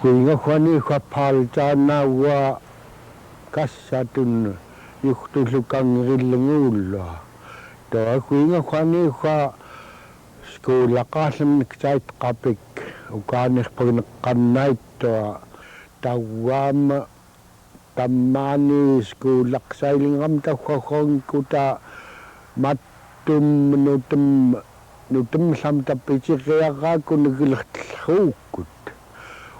kuinga khwani khwa phaltana wa kassatun yuhtulukangrillenguulla to kuinga khwani khwa skolaqaallum niktait qapik ukaanirpagneqqannait to tawwaama tammaani skolaqsailingam takhwakhonkuta mattum nutemllam tappitiqiaqaakun nigillertellruukkut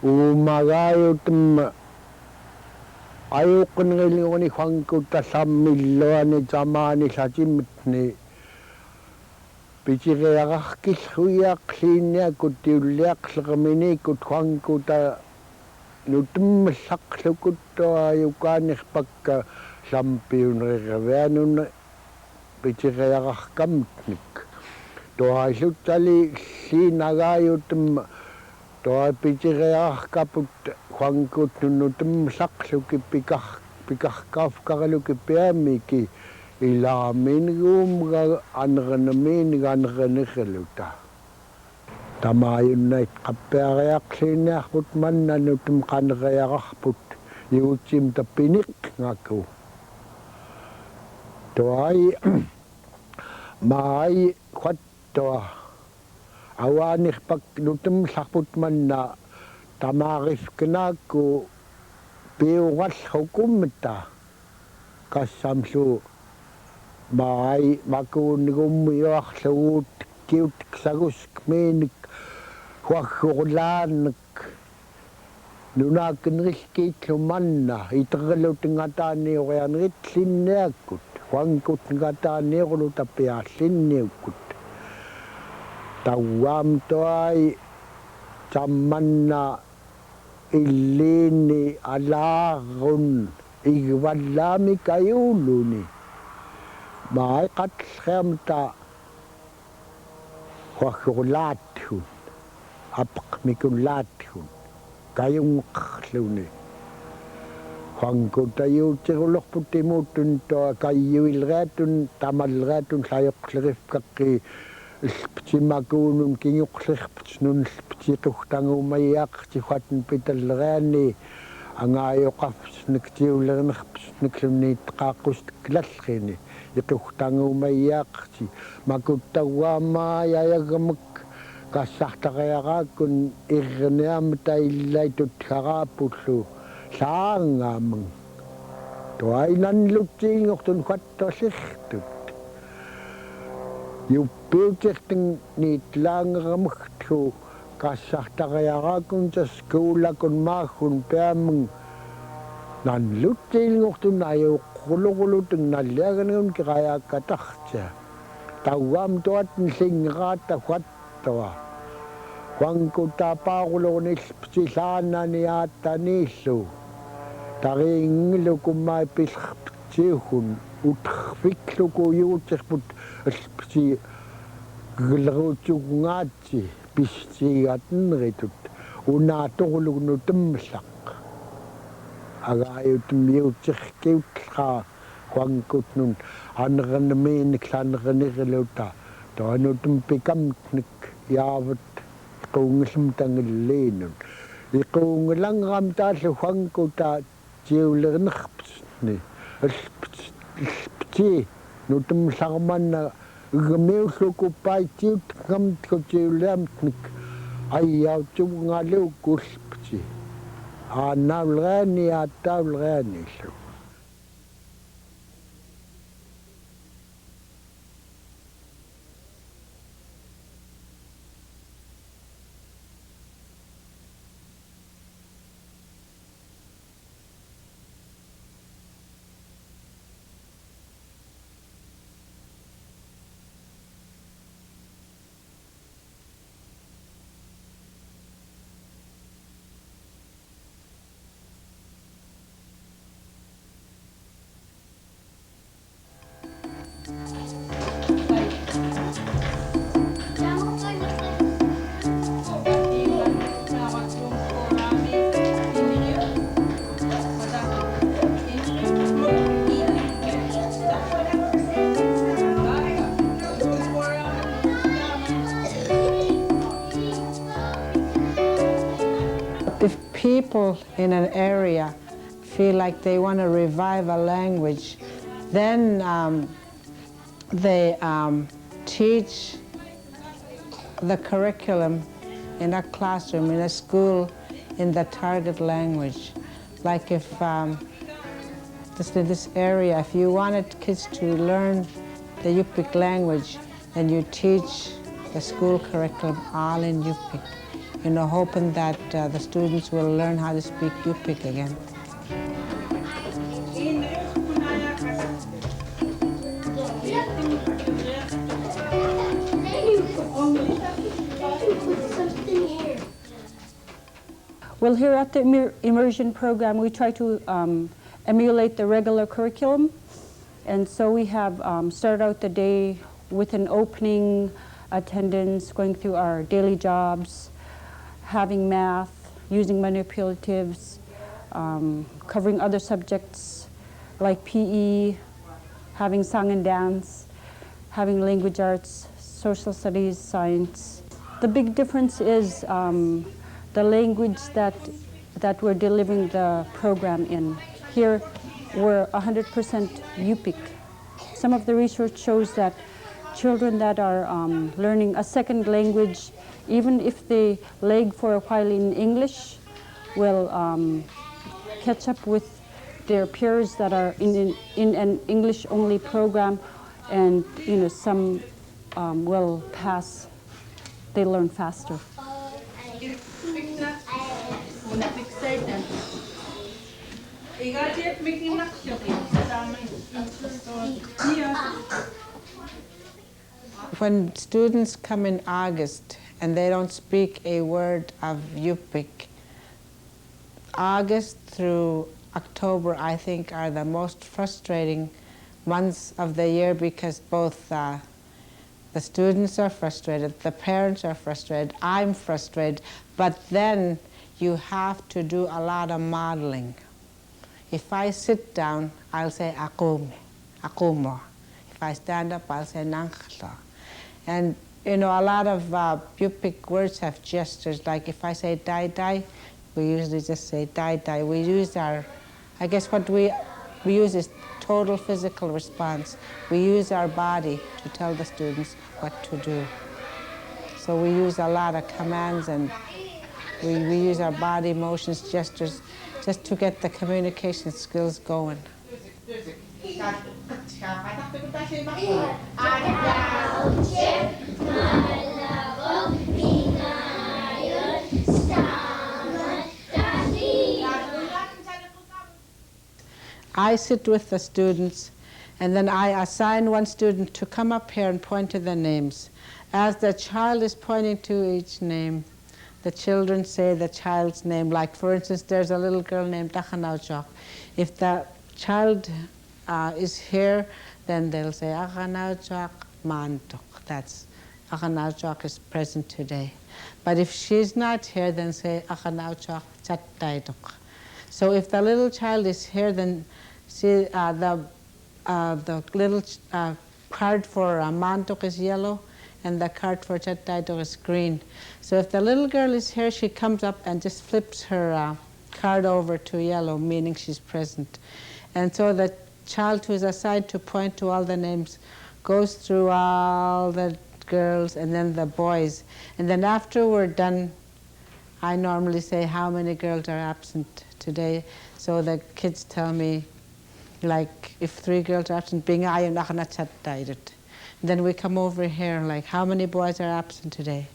uumagaayutem ayuqqunngilinguni khwankuta sammilluani tamaani satimmitni pitiqiaqarkillruiaqliinniakut tiulliaqleqaminikut khwankuta nutemllaqlukuttua yukaanirpakka lampiuneriveanun pitiqiaqarkammitnik toailluttali liinagaayutem toa pitiqiaqarkaput khwankut nutemllaqluki pikarkaafkaraluki piamiki ilaamiiniguumga aneranamiiniga aneraneriluta tamaayunnait qappiariaqliinniarput manna nutem qanerayaqarput iutsim tappinik ngaku toai maai khattoa awaanirpak nutemllarput manna tamaarifkinaakku piuqallrukummita kassamlu maai makuunnigummiuarluguut kiutiksagusk miinik huaggurlaanek nunaakkenrilkiitlu manna iterlutingataaniurianeritlinniakkut huankut ngataaniurlu tapiaallinniukkut tawwaam toai tammanna illiini alaarrun igvallaamik ayuuluni maai qatlleamta huaggurlaathun apqmikullaathun kayunqarluni huankutayuutirulorput timuuttun toa kayyuilreatun tamalreatun layoqlerifkaqqi ilptimakuunun kinguqlerput nunlptiqugtanguumayaaqti huatn pitalleriani angaayoqarpsniktiullernerput nikluniitqaaqqustiklallerini iqugtanguumayaaqti makuttauaamaa yayagamak kassartariaqaakkun irreniamta illaitut haraapullu laangaamang toainanluttiingortun huattollertut yuppiutirting niitlaangeramagtlu kassartariaqaakkun taskuulakun maaggun piamang nanluttiingortun ayuqquluquluteng nalliaganigun kirayaakkatartia tauwaam toatn lingeraata huattoa huankutapaaruloqunilptilaanani aattaniillu tariinglukummaa pillerptiuhun uterfikluku yuutirput ilpti gleruutsugungaatsi pistiigatenneritut unaatorluk nutemllaq agaayutem yuutirkiutlraa huankutnun aneranamiinik laneraneriluta toanutem pikamtnik yaavat iquungillum tangilliinun iquungilangeram taallu huankuta tiulernerputni ilpti nutemllarmanna igamiullukupaitiutngamtku tiuliamtnik ayyautsugungaluukku ilpti aannaulreani aattaulreanillu If people in an area feel like they want to revive a language, then they teach the curriculum in a classroom, in a school, in the target language. Like if just in this area, if you wanted kids to learn the Yupik language, then you teach the school curriculum all in Yupik, hoping that the students will learn how to speak Yupik again. Well, here at the immersion program, we try to emulate the regular curriculum. And so we have started out the day with an opening attendance, going through our daily jobs, having math, using manipulatives, covering other subjects like PE, having song and dance, having language arts, social studies, science. The big difference is the language that we're delivering the program in. Here, we're 100% Yupik. Some of the research shows that children that are learning a second language, even if they lag for a while in English, will catch up with their peers that are in an English-only program, and some will pass. They learn faster. When students come in August and they don't speak a word of Yupik, August through October, I think, are the most frustrating months of the year, because both the students are frustrated, the parents are frustrated, I'm frustrated, but then you have to do a lot of modeling. If I sit down, I'll say akume, akumo. If I stand up, I'll say nankla. And a lot of Yupik words have gestures, like if I say dai dai, we usually just say dai dai. We use I guess what we use is total physical response. We use our body to tell the students what to do. So we use a lot of commands, and we use our body motions, gestures, just to get the communication skills going. I sit with the students, and then I assign one student to come up here and point to the names. As the child is pointing to each name, the children say the child's name. Like, for instance, there's a little girl named Akhanauchok. If the child is here, then they'll say Akhanauchok Mantok. That's Akhanauchok is present today. But if she's not here, then say Akhanauchok Chattaitok. So if the little child is here, then see the little card for Mantok is yellow, and the card for Chattaitok is green. So if the little girl is here, she comes up and just flips her card over to yellow, meaning she's present. And so the child who is assigned to point to all the names goes through all the girls and then the boys. And then after we're done, I normally say how many girls are absent today. So the kids tell me, like, if 3 girls are absent, being ayon nakanachattaidet. Then we come over here, like, how many boys are absent today?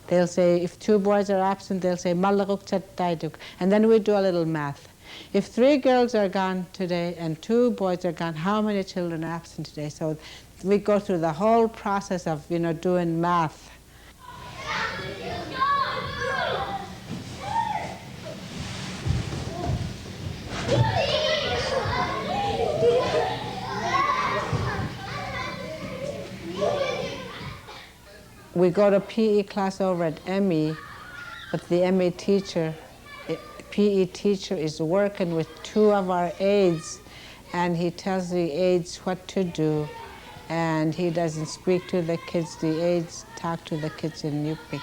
They'll say, if 2 boys are absent, they'll say malaguk chattaiduk. And then we do a little math. If 3 girls are gone today and 2 boys are gone, how many children are absent today? So we go through the whole process of, doing math. We go to PE class over at ME, but the ME teacher, PE teacher is working with 2 of our aides, and he tells the aides what to do, and he doesn't speak to the kids. The aides talk to the kids in Yupik.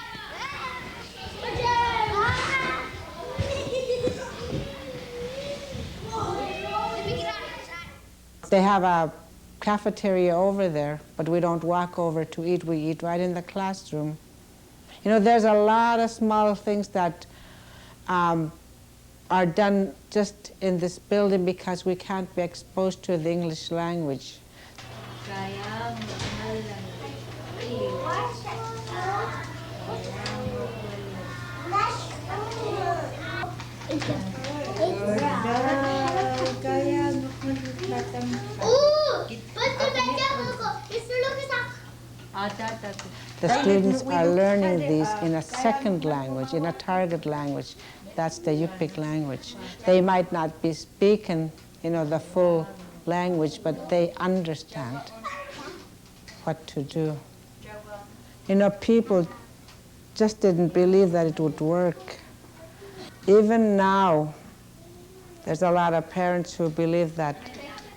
They have a cafeteria over there, but we don't walk over to eat. We eat right in the classroom. You know, there's a lot of small things that are done just in this building because we can't be exposed to the English language. The students are learning these in a second language, in a target language. That's the Yupik language. They might not be speaking, you know, the full language, but they understand what to do. You know, people just didn't believe that it would work. Even now, there's a lot of parents who believe that,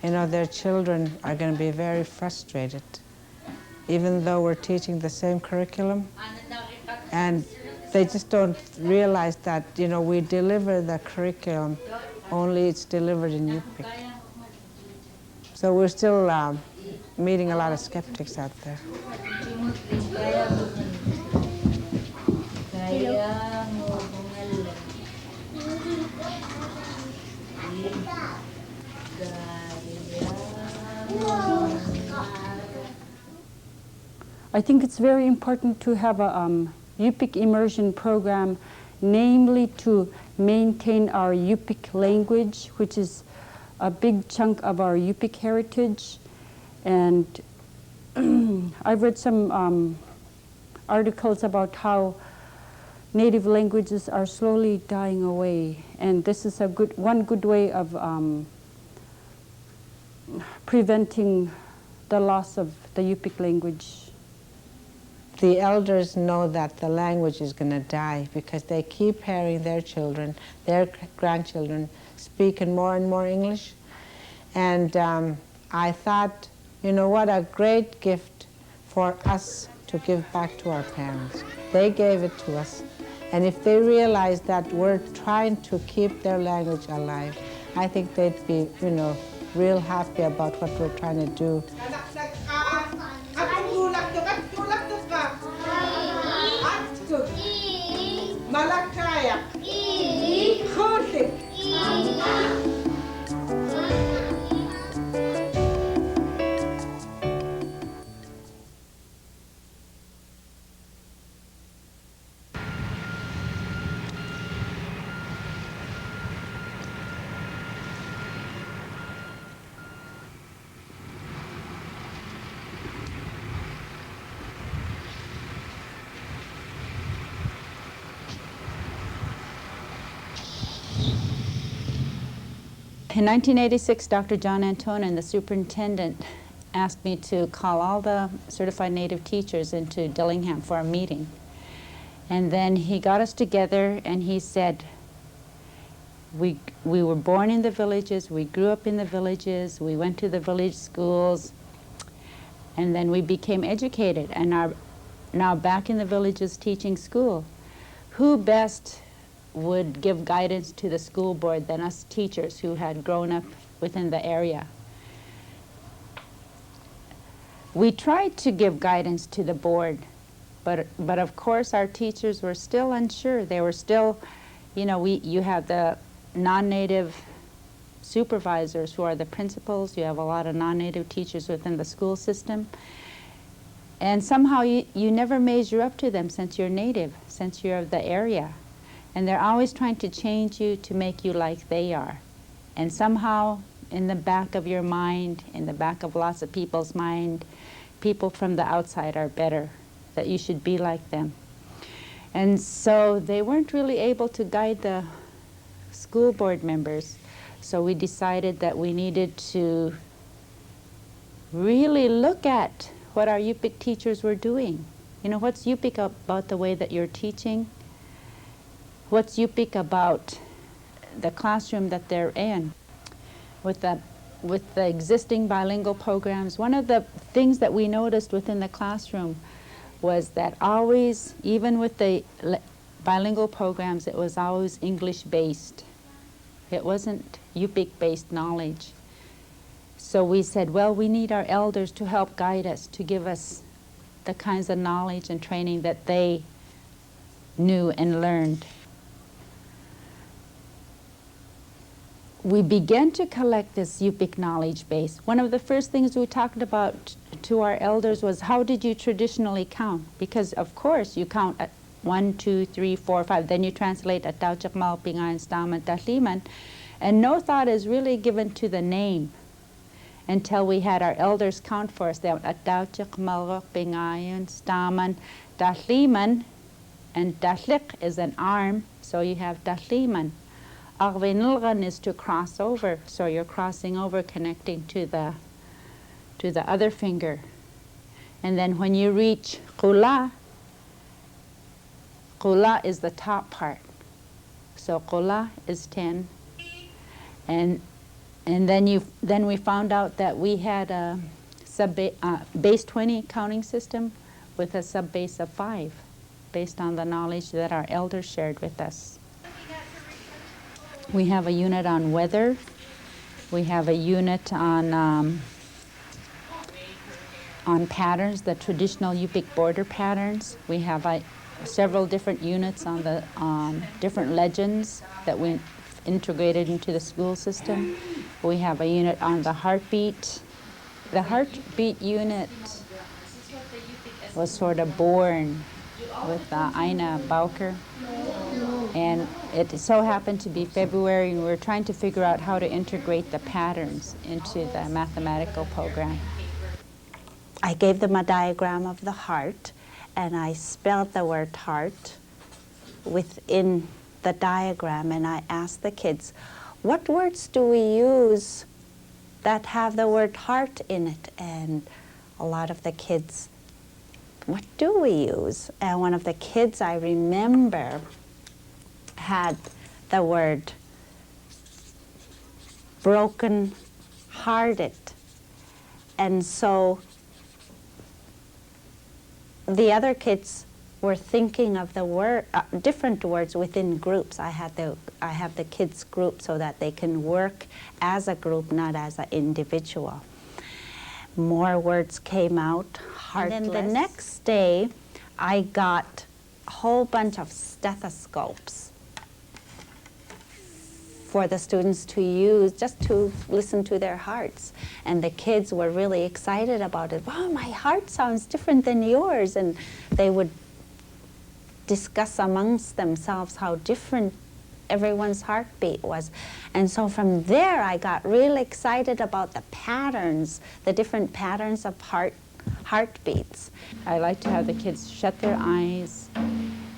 you know, their children are going to be very frustrated, even though we're teaching the same curriculum. And they just don't realize that, you know, we deliver the curriculum, only it's delivered in Yupik. So we're still meeting a lot of skeptics out there. I think it's very important to have a Yupik immersion program, namely to maintain our Yupik language, which is a big chunk of our Yupik heritage. And I've read some articles about how native languages are slowly dying away, and this is one good way of preventing the loss of the Yupik language. The elders know that the language is going to die because they keep hearing their children, their grandchildren, speaking more and more English. And I thought, you know, what a great gift for us to give back to our parents. They gave it to us. And if they realize that we're trying to keep their language alive, I think they'd be, you know, real happy about what we're trying to do. In 1986, Dr. John Antonin, the superintendent, asked me to call all the certified native teachers into Dillingham for a meeting. And then he got us together and he said, we were born in the villages, we grew up in the villages, we went to the village schools, and then we became educated and are now back in the villages teaching school. Who best would give guidance to the school board than us teachers who had grown up within the area? We tried to give guidance to the board, but of course our teachers were still unsure. They were still, you know, you have the non-native supervisors who are the principals. You have a lot of non-native teachers within the school system. And somehow you never measure up to them since you're native, since you're of the area. And they're always trying to change you to make you like they are. And somehow, in the back of your mind, in the back of lots of people's mind, people from the outside are better, that you should be like them. And so they weren't really able to guide the school board members. So we decided that we needed to really look at what our Yupik teachers were doing. You know, what's Yupik about the way that you're teaching? What's Yupik about the classroom that they're in? With the existing bilingual programs, one of the things that we noticed within the classroom was that always, even with the bilingual programs, it was always English-based. It wasn't Yupik-based knowledge. So we said, well, we need our elders to help guide us, to give us the kinds of knowledge and training that they knew and learned. We began to collect this Yupik knowledge base. One of the first things we talked about to our elders was, how did you traditionally count? Because of course you count at 1, 2, 3, 4, 5, then you translate at Nutemllaput, and no thought is really given to the name until we had our elders count for us. They went at Nutemllaput, and Dahlik is an arm, so you have Dahliman. Arvinulgan is to cross over, so you're crossing over, connecting to the other finger. And then when you reach Qula, Qula is the top part. So Qula is 10. And then we found out that we had a base 20 counting system with a sub base of 5, based on the knowledge that our elders shared with us. We have a unit on weather. We have a unit on patterns, the traditional Yupik border patterns. We have several different units on the different legends that we integrated into the school system. We have a unit on the heartbeat. The heartbeat unit was sort of born with Ina Bowker. And it so happened to be February, and we were trying to figure out how to integrate the patterns into the mathematical program. I gave them a diagram of the heart, and I spelled the word heart within the diagram, and I asked the kids, what words do we use that have the word heart in it? And a lot of the kids, what do we use? And one of the kids I remember had the word broken-hearted. And so the other kids were thinking of the word, different words within groups. I have the kids group so that they can work as a group, not as an individual. More words came out, heartless. And then the next day, I got a whole bunch of stethoscopes for the students to use, just to listen to their hearts. And the kids were really excited about it. Wow, my heart sounds different than yours. And they would discuss amongst themselves how different everyone's heartbeat was. And so from there, I got really excited about the patterns, the different patterns of heartbeats. I like to have the kids shut their eyes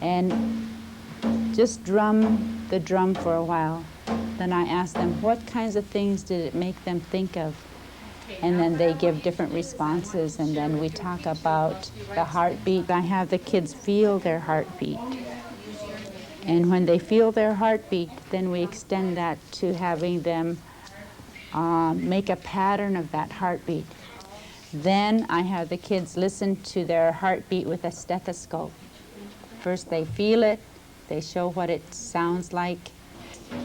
and just drum the drum for a while. Then I ask them, what kinds of things did it make them think of? And then they give different responses, and then we talk about the heartbeat. I have the kids feel their heartbeat. And when they feel their heartbeat, then we extend that to having them make a pattern of that heartbeat. Then I have the kids listen to their heartbeat with a stethoscope. First they feel it, they show what it sounds like,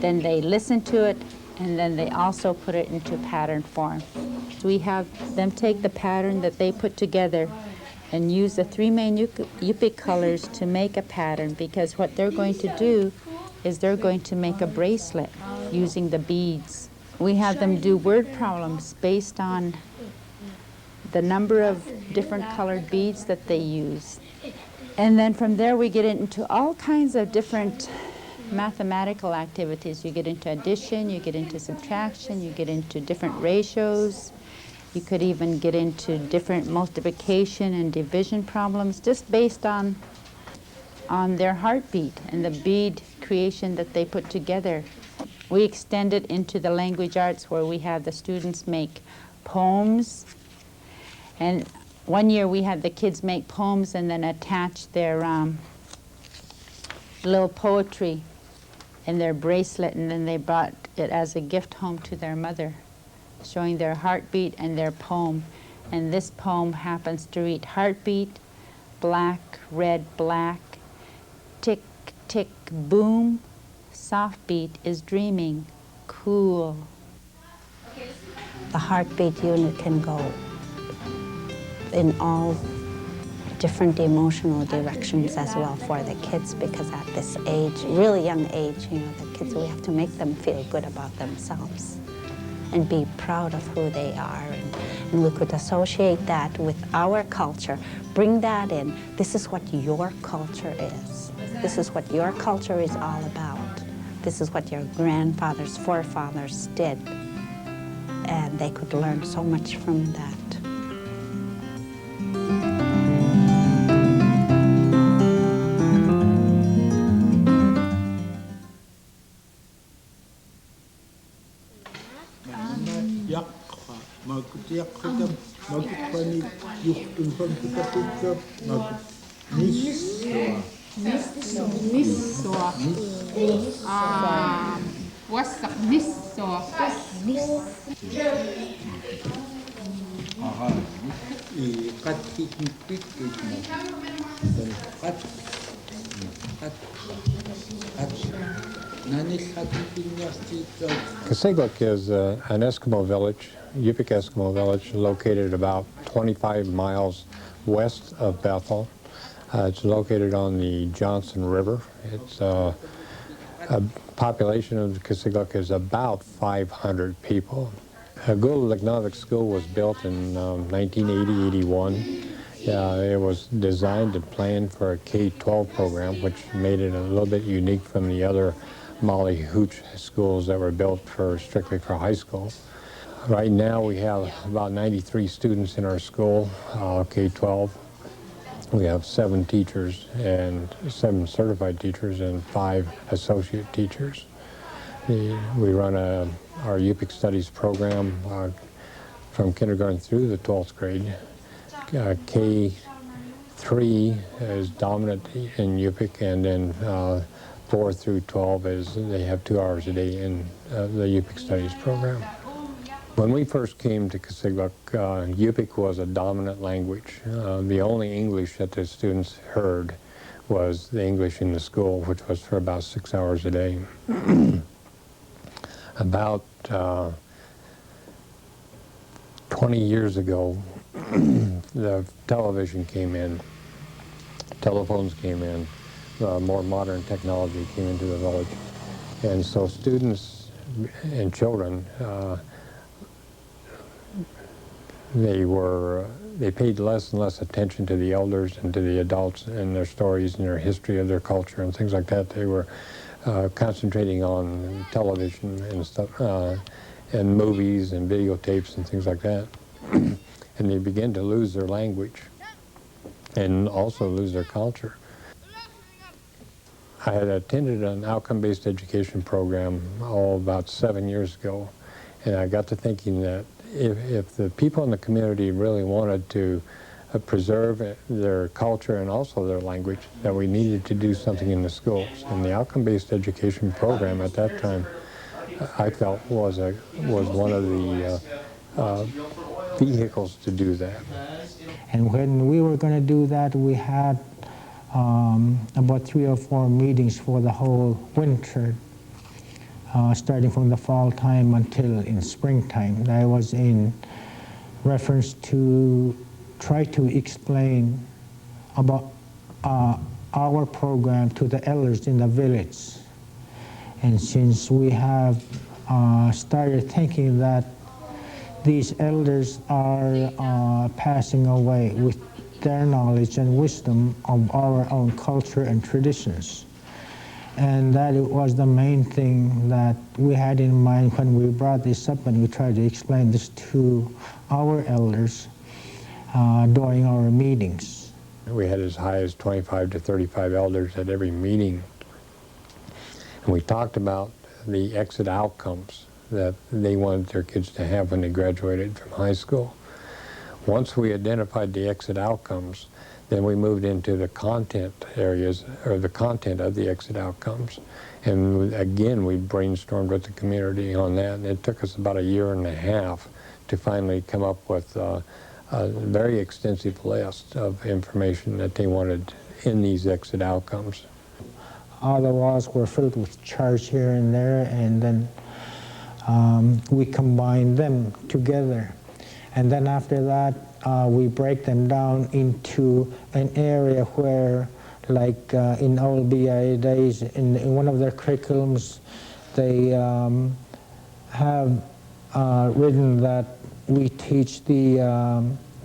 then they listen to it, and then they also put it into pattern form. So we have them take the pattern that they put together and use the 3 main Yupik colors to make a pattern, because what they're going to do is they're going to make a bracelet using the beads. We have them do word problems based on the number of different colored beads that they use. And then from there we get into all kinds of different mathematical activities. You get into addition, you get into subtraction, you get into different ratios. You could even get into different multiplication and division problems just based on their heartbeat and the bead creation that they put together. We extend it into the language arts, where we have the students make poems. And one year we had the kids make poems and then attach their little poetry in their bracelet, and then they brought it as a gift home to their mother, showing their heartbeat and their poem. And this poem happens to read, heartbeat, black, red, black, tick, tick, boom, soft beat is dreaming, cool. The heartbeat unit can go in all different emotional directions as well for the kids, because at this age, really young age, you know, the kids, we have to make them feel good about themselves and be proud of who they are. And we could associate that with our culture, bring that in. This is what your culture is. This is what your culture is all about. This is what your grandfathers, forefathers did. And they could learn so much from that. Kasigluk is an Eskimo village, Yupik Eskimo village, located about 25 miles west of Bethel. It's located on the Johnson River. It's a population of Kasigluk is about 500 people. Gul Lignovic School was built in 1980-81. It was designed and planned for a K-12 program, which made it a little bit unique from the other Molly Hooch schools that were built strictly for high school. Right now we have about 93 students in our school, K-12. We have 7 teachers and 7 certified teachers and 5 associate teachers. We run our Yupik Studies program from kindergarten through the 12th grade. K-3 is dominant in Yupik, and then 4 through 12 they have 2 hours a day in the Yupik Studies program. When we first came to Kasigluk, Yupik was a dominant language. The only English that the students heard was the English in the school, which was for about 6 hours a day. About 20 years ago, the television came in, telephones came in, more modern technology came into the village. And so students and children, they paid less and less attention to the elders and to the adults and their stories and their history of their culture and things like that. They were concentrating on television and stuff, and movies and videotapes and things like that. And they began to lose their language and also lose their culture. I had attended an outcome-based education program about 7 years ago, and I got to thinking that if the people in the community really wanted to preserve their culture and also their language, that we needed to do something in the schools. And the outcome-based education program at that time, I felt was one of the vehicles to do that. And when we were going to do that, we had about 3 or 4 meetings for the whole winter, starting from the fall time until in springtime. That was in reference to try to explain about our program to the elders in the village. And since we have started thinking that these elders are passing away with their knowledge and wisdom of our own culture and traditions. And that was the main thing that we had in mind when we brought this up, and we tried to explain this to our elders during our meetings. We had as high as 25 to 35 elders at every meeting. And we talked about the exit outcomes that they wanted their kids to have when they graduated from high school. Once we identified the exit outcomes, then we moved into the content areas, or the content of the exit outcomes. And again, we brainstormed with the community on that, and it took us about 1.5 years to finally come up with a very extensive list of information that they wanted in these exit outcomes. All the walls were filled with charts here and there, and then we combine them together. And then after that, we break them down into an area where, like in old BIA days, in one of their curriculums, they have written that we teach the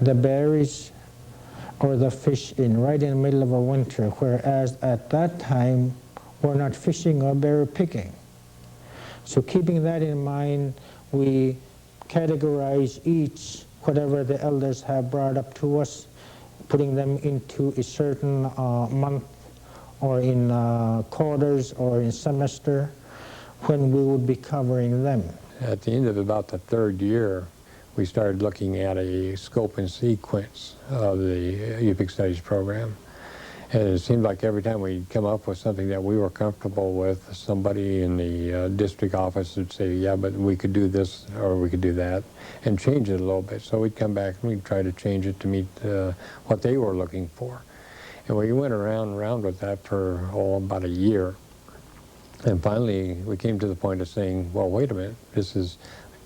berries or the fish right in the middle of a winter, whereas at that time, we're not fishing or berry picking. So keeping that in mind, we categorize each, whatever the elders have brought up to us, putting them into a certain month or in quarters or in semester when we would be covering them. At the end of about the third year, we started looking at a scope and sequence of the UPIC Studies program. And it seemed like every time we'd come up with something that we were comfortable with, somebody in the district office would say, yeah, but we could do this or we could do that, and change it a little bit. So we'd come back and we'd try to change it to meet what they were looking for. And we went around with that for, about a year. And finally, we came to the point of saying, well, wait a minute, this is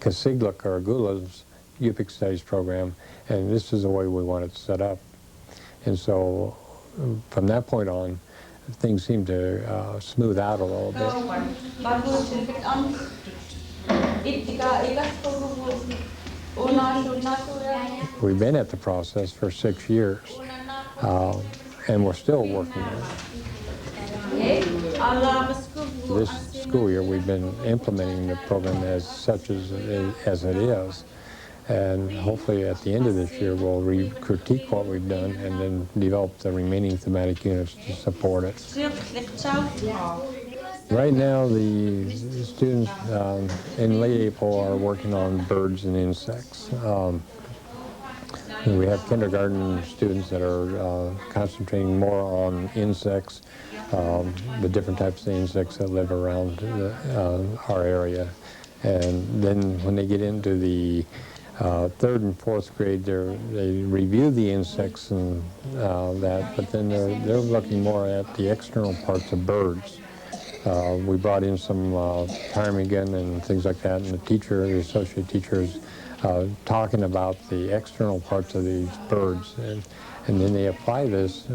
Kasigluk or Gula's UPIC Studies program, and this is the way we want it set up. And so from that point on, things seemed to smooth out a little bit. We've been at the process for 6 years, and we're still working on it. This school year, we've been implementing the program as such as it is. And hopefully at the end of this year, we'll critique what we've done and then develop the remaining thematic units to support it. Right now, the students in late April are working on birds and insects. We have kindergarten students that are concentrating more on insects, the different types of insects that live around our area. And then when they get into the third and fourth grade, they review the insects and that, but then they're looking more at the external parts of birds. We brought in some ptarmigan and things like that, and the associate teacher is talking about the external parts of these birds, and then they apply this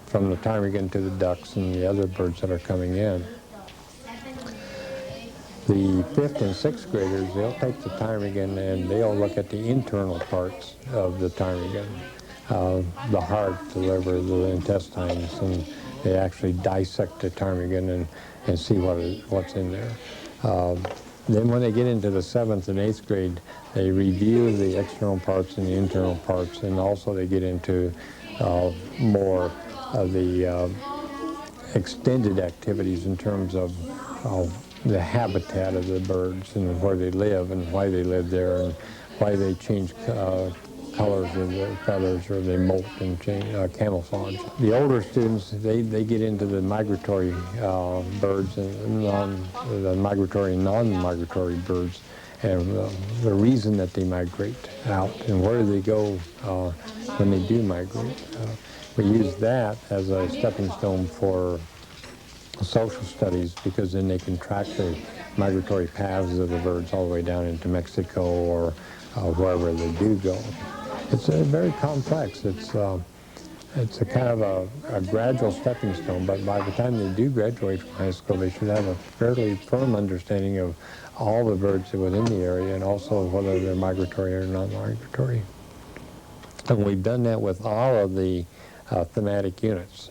from the ptarmigan to the ducks and the other birds that are coming in. The 5th and 6th graders, they'll take the ptarmigan and they'll look at the internal parts of the ptarmigan, the heart, the liver, the intestines, and they actually dissect the ptarmigan and see what's in there. Then when they get into the 7th and 8th grade, they review the external parts and the internal parts, and also they get into more of the extended activities in terms of the habitat of the birds and where they live and why they live there and why they change colors of their feathers or they molt and change camouflage. The older students, they get into the migratory birds and the migratory and non-migratory birds and the reason that they migrate out and where do they go when they do migrate. We use that as a stepping stone for social studies because then they can track the migratory paths of the birds all the way down into Mexico or wherever they do go. It's very complex. It's a kind of a gradual stepping stone, but by the time they do graduate from high school, they should have a fairly firm understanding of all the birds within the area and also whether they're migratory or non-migratory. And we've done that with all of the thematic units.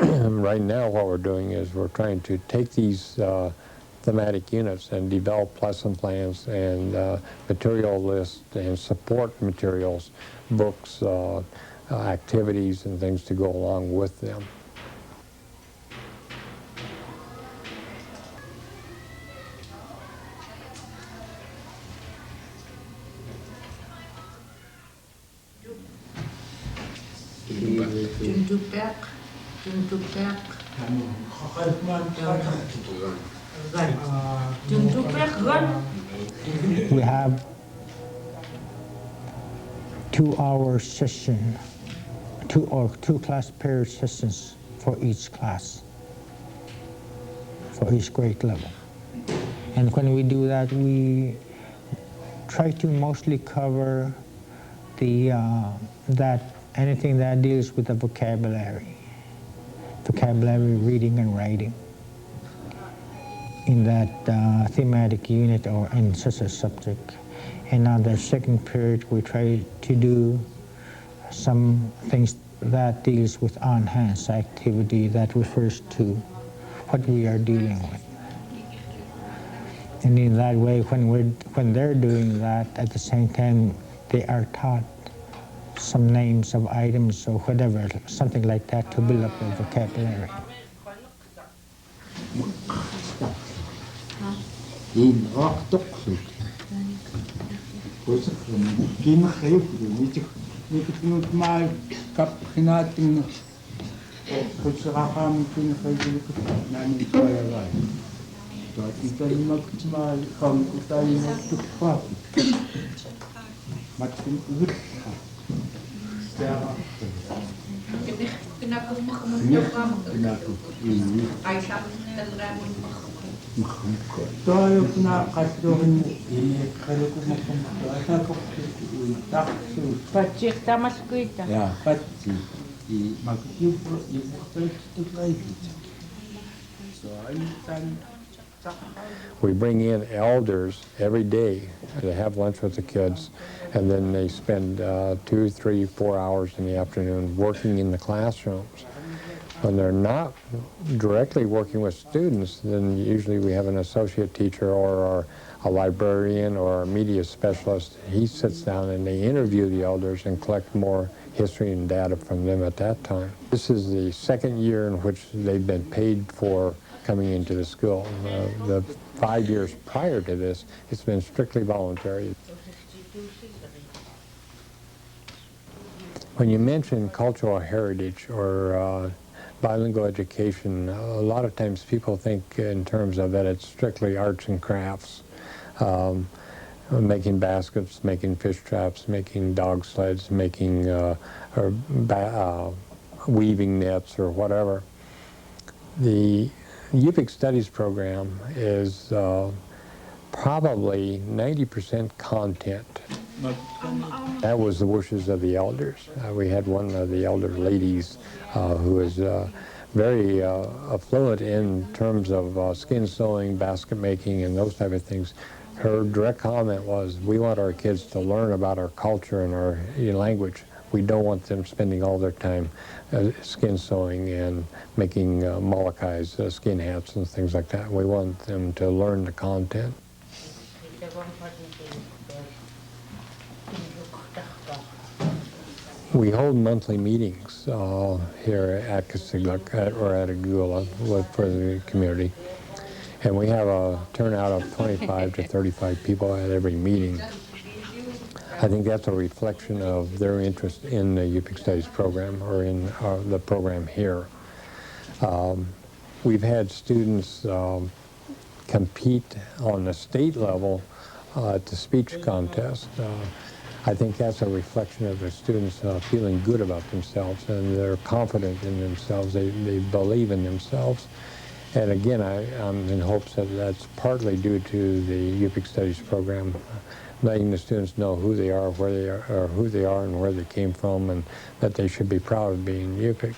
Right now what we're doing is we're trying to take these thematic units and develop lesson plans and material lists and support materials, books, activities and things to go along with them. We have 2-hour session, two class period sessions for each class, for each grade level. And when we do that, we try to mostly cover the anything that deals with the vocabulary, reading and writing in that thematic unit or in such a subject. And on the second period, we try to do some things that deals with on-hands activity that refers to what we are dealing with. And in that way, when they're doing that, at the same time, they are taught some names of items or whatever, something like that, to build up their vocabulary. We bring in elders every day to have lunch with the kids, and then they spend 2, 3, 4 hours in the afternoon working in the classrooms. When they're not directly working with students, then usually we have an associate teacher or a librarian or a media specialist. He sits down and they interview the elders and collect more history and data from them at that time. This is the second year in which they've been paid for coming into the school. The 5 years prior to this, it's been strictly voluntary. When you mention cultural heritage or bilingual education, a lot of times people think in terms of that it's strictly arts and crafts, making baskets, making fish traps, making dog sleds, making weaving nets or whatever. The UPIC Studies program is probably 90% content. That was the wishes of the elders. We had one of the elder ladies who is very affluent in terms of skin sewing, basket making, and those type of things. Her direct comment was, we want our kids to learn about our culture and our language. We don't want them spending all their time skin sewing and making Molochais, skin hats and things like that. We want them to learn the content. We hold monthly meetings here at Kasigluk or at Agula for the community. And we have a turnout of 25 to 35 people at every meeting. I think that's a reflection of their interest in the UPIC Studies program or in the program here. We've had students compete on the state level at the speech contest. I think that's a reflection of the students feeling good about themselves, and they're confident in themselves. They believe in themselves. And again, I'm in hopes that that's partly due to the UPIC Studies program, letting the students know who they are, where they are, or who they are and where they came from, and that they should be proud of being UPIC.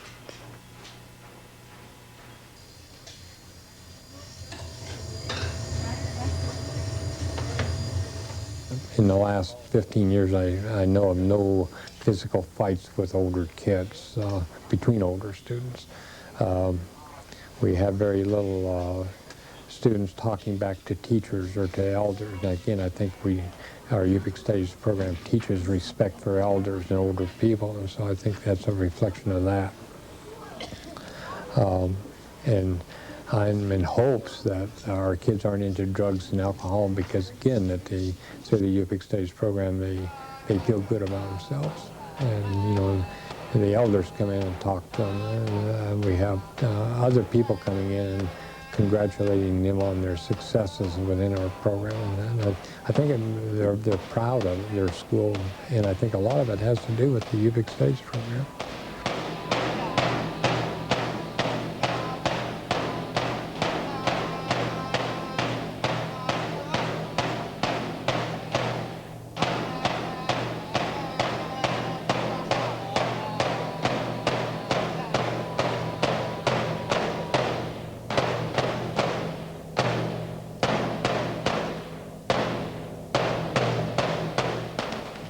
In the last 15 years, I know of no physical fights with older kids, between older students. We have very little students talking back to teachers or to elders. And again, I think our UPIC Studies program teaches respect for elders and older people, and so I think that's a reflection of that. And I'm in hopes that our kids aren't into drugs and alcohol, because again, that through the UPIC Studies program, they feel good about themselves. And the elders come in and talk to them, and we have other people coming in and congratulating them on their successes within our program. And I think they're proud of their school, and I think a lot of it has to do with the UPIC Studies program.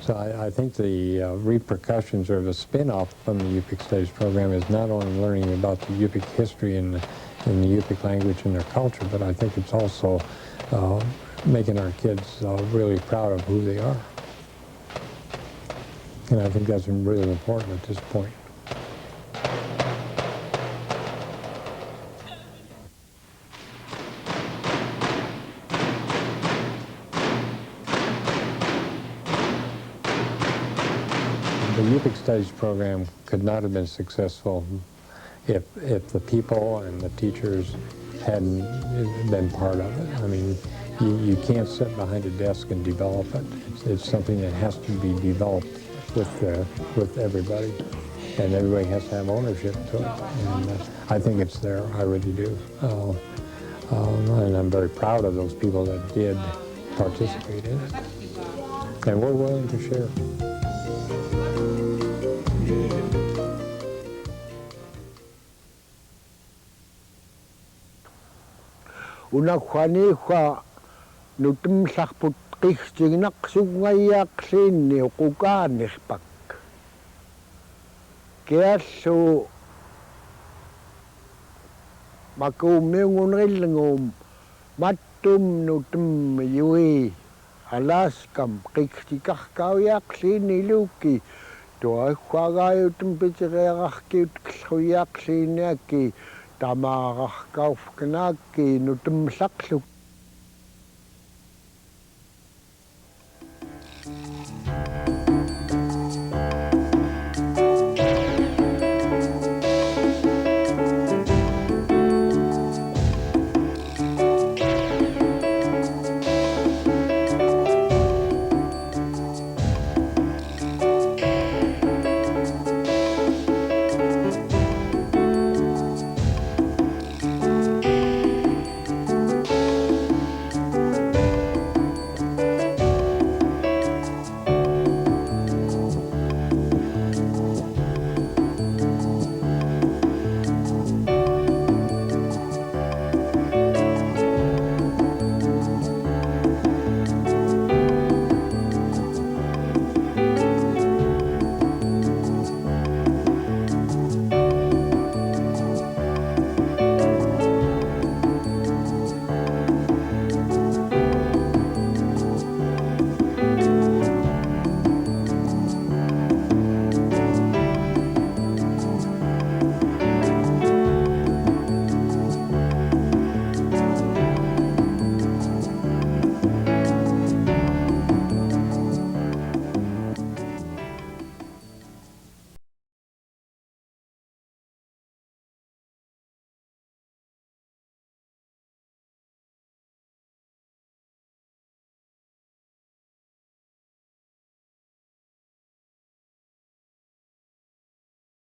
So I think the repercussions or the spin-off from the Yupik Studies program is not only learning about the Yupik history and the Yupik language and their culture, but I think it's also making our kids really proud of who they are. And I think that's really important at this point. The Yupik Studies program could not have been successful if the people and the teachers hadn't been part of it. I mean, you can't sit behind a desk and develop it. It's something that has to be developed with everybody, and everybody has to have ownership to it. And I think it's there. I really do. And I'm very proud of those people that did participate in it. And we're willing to share. Unakhwani Nutemllaput qixtignak sugngayaqliinni uqukaanirpak. Kiallu makuumiungunrillngum mattum nutem yui alaskam qixtikarkauyaqliinni iluki tuakhwagaayutem pitireerarkiut qilluyaqliinniaki tamaararkaufkanaakki nutemllaqluk